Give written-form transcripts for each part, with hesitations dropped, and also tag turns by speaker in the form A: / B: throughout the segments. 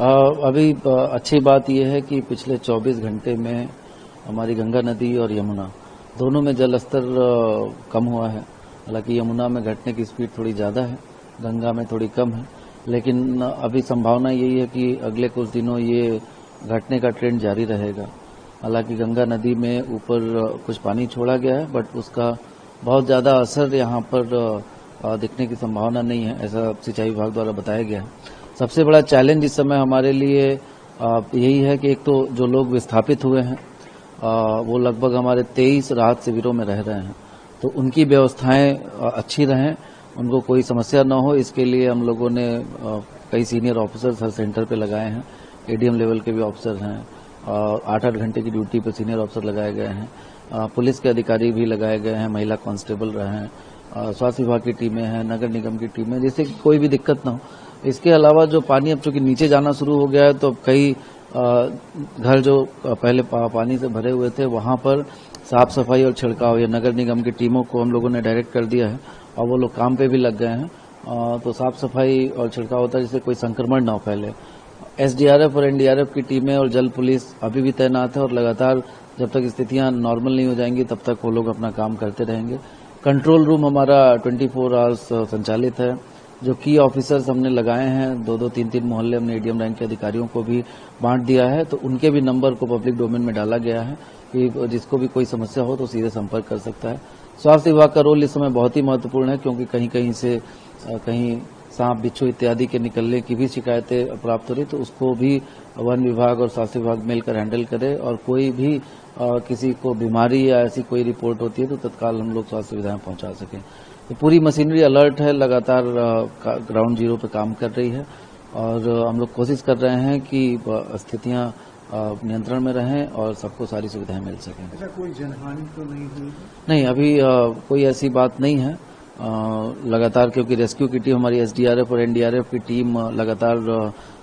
A: अभी अच्छी बात यह है कि पिछले 24 घंटे में हमारी गंगा नदी और यमुना दोनों में जल स्तर कम हुआ है। हालांकि यमुना में घटने की स्पीड थोड़ी ज़्यादा है, गंगा में थोड़ी कम है, लेकिन अभी संभावना यही है कि अगले कुछ दिनों ये घटने का ट्रेंड जारी रहेगा। हालांकि गंगा नदी में ऊपर कुछ पानी छोड़ा गया है, बट उसका बहुत ज़्यादा असर यहाँ पर दिखने की संभावना नहीं है, ऐसा सिंचाई विभाग द्वारा बताया गया है। सबसे बड़ा चैलेंज इस समय हमारे लिए यही है कि एक तो जो लोग विस्थापित हुए हैं वो लगभग हमारे 23 राहत शिविरों में रह रहे हैं, तो उनकी व्यवस्थाएं अच्छी रहें, उनको कोई समस्या न हो, इसके लिए हम लोगों ने कई सीनियर ऑफिसर्स हर सेंटर पे लगाए हैं। एडीएम लेवल के भी ऑफिसर हैं, 8-8 घंटे की ड्यूटी पे सीनियर ऑफिसर लगाए गए हैं, पुलिस के अधिकारी भी लगाए गए हैं, महिला कांस्टेबल रहे हैं, स्वास्थ्य विभाग की टीमें हैं, नगर निगम की टीमें, जिससे कोई भी दिक्कत न हो। इसके अलावा जो पानी अब चूंकि नीचे जाना शुरू हो गया है, तो कई घर जो पहले पानी से भरे हुए थे वहां पर साफ सफाई और छिड़काव या नगर निगम की टीमों को हम लोगों ने डायरेक्ट कर दिया है और वो लोग काम पे भी लग गए हैं। तो साफ सफाई और छिड़काव होता है जिससे कोई संक्रमण न फैले। एसडीआरएफ और एनडीआरएफ की टीमें और जल पुलिस अभी भी तैनात है और लगातार जब तक स्थितियां नॉर्मल नहीं हो जाएंगी तब तक वो लोग अपना काम करते रहेंगे। कंट्रोल रूम हमारा 24 आवर्स संचालित है। जो की ऑफिसर्स हमने लगाए हैं, 2-2, 3-3 मोहल्ले हमने एडीएम रैंक के अधिकारियों को भी बांट दिया है, तो उनके भी नंबर को पब्लिक डोमेन में डाला गया है कि जिसको भी कोई समस्या हो तो सीधे संपर्क कर सकता है। स्वास्थ्य विभाग का रोल इस समय बहुत ही महत्वपूर्ण है, क्योंकि कहीं कहीं से कहीं सांप, बिच्छू इत्यादि के निकलने की भी शिकायतें प्राप्त हो रही, तो उसको भी वन विभाग और स्वास्थ्य विभाग मिलकर हैंडल करे और कोई भी किसी को बीमारी या ऐसी कोई रिपोर्ट होती है तो तत्काल हम लोग स्वास्थ्य सुविधाएं पहुंचा सकें। तो पूरी मशीनरी अलर्ट है, लगातार ग्राउंड जीरो पे काम कर रही है और हम लोग कोशिश कर रहे हैं कि स्थितियां नियंत्रण में रहें और सबको सारी सुविधाएं मिल सकें।
B: ऐसा कोई जनहानि तो नहीं हुई?
A: नहीं, अभी कोई ऐसी बात नहीं है। लगातार क्योंकि रेस्क्यू की टीम हमारी एसडीआरएफ और एनडीआरएफ की टीम लगातार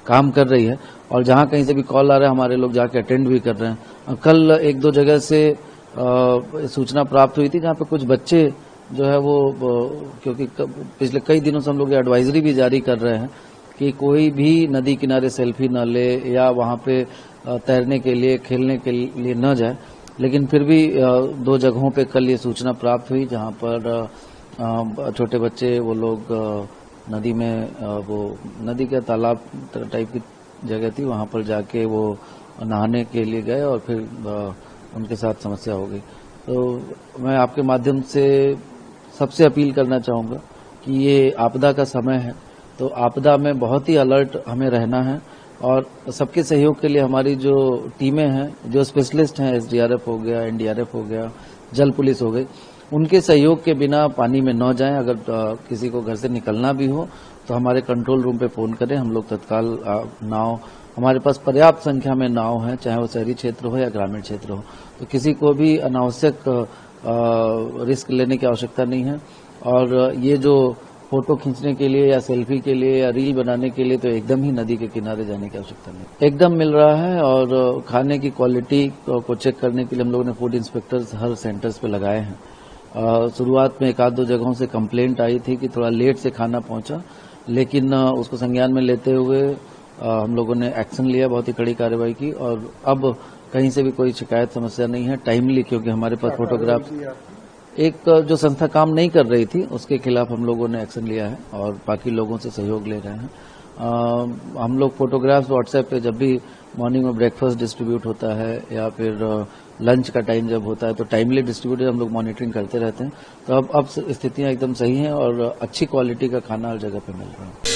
A: काम कर रही है और जहां कहीं से भी कॉल आ रहा है हमारे लोग जाके अटेंड भी कर रहे हैं। कल 1-2 जगह से सूचना प्राप्त हुई थी जहां पे कुछ बच्चे जो है वो क्योंकि पिछले कई दिनों से हम लोग एडवाइजरी भी जारी कर रहे हैं कि कोई भी नदी किनारे सेल्फी न ले या वहां पे तैरने के लिए, खेलने के लिए न जाए, लेकिन फिर भी 2 जगहों पे कल ये सूचना प्राप्त हुई जहां पर छोटे बच्चे वो लोग नदी में वो नदी के तालाब टाइप की जगह थी, वहां पर जाके वो नहाने के लिए गए और फिर उनके साथ समस्या हो गई। तो मैं आपके माध्यम से सबसे अपील करना चाहूंगा कि ये आपदा का समय है, तो आपदा में बहुत ही अलर्ट हमें रहना है और सबके सहयोग के लिए हमारी जो टीमें हैं, जो स्पेशलिस्ट हैं, एसडीआरएफ हो गया, एनडीआरएफ हो गया, जल पुलिस हो गई, उनके सहयोग के बिना पानी में न जाएं। अगर किसी को घर से निकलना भी हो तो हमारे कंट्रोल रूम पे फोन करें, हम लोग तत्काल नाव, हमारे पास पर्याप्त संख्या में नाव है, चाहे वो शहरी क्षेत्र हो या ग्रामीण क्षेत्र हो, तो किसी को भी अनावश्यक रिस्क लेने की आवश्यकता नहीं है। और ये जो फोटो खींचने के लिए या सेल्फी के लिए या रील बनाने के लिए तो एकदम ही नदी के किनारे जाने की आवश्यकता नहीं, एकदम मिल रहा है। और खाने की क्वालिटी को चेक करने के लिए हम लोगों ने फूड इंस्पेक्टर्स हर सेंटर्स पे लगाए हैं। शुरुआत में 1-2 जगहों से कंप्लेंट आई थी कि थोड़ा लेट से खाना पहुंचा, लेकिन उसको संज्ञान में लेते हुए हम लोगों ने एक्शन लिया, बहुत ही कड़ी कार्रवाई की और अब कहीं से भी कोई शिकायत समस्या नहीं है। टाइमली, क्योंकि हमारे पास फोटोग्राफ, एक जो संस्था काम नहीं कर रही थी उसके खिलाफ हम लोगों ने एक्शन लिया है और बाकी लोगों से सहयोग ले रहे हैं। हम लोग फोटोग्राफ्स व्हाट्सएप पे जब भी मॉर्निंग में ब्रेकफास्ट डिस्ट्रीब्यूट होता है या फिर लंच का टाइम जब होता है तो टाइमली डिस्ट्रीब्यूट हम लोग मॉनिटरिंग करते रहते हैं। तो अब स्थितियां एकदम सही हैं और अच्छी क्वालिटी का खाना हर जगह पे मिल रहा है।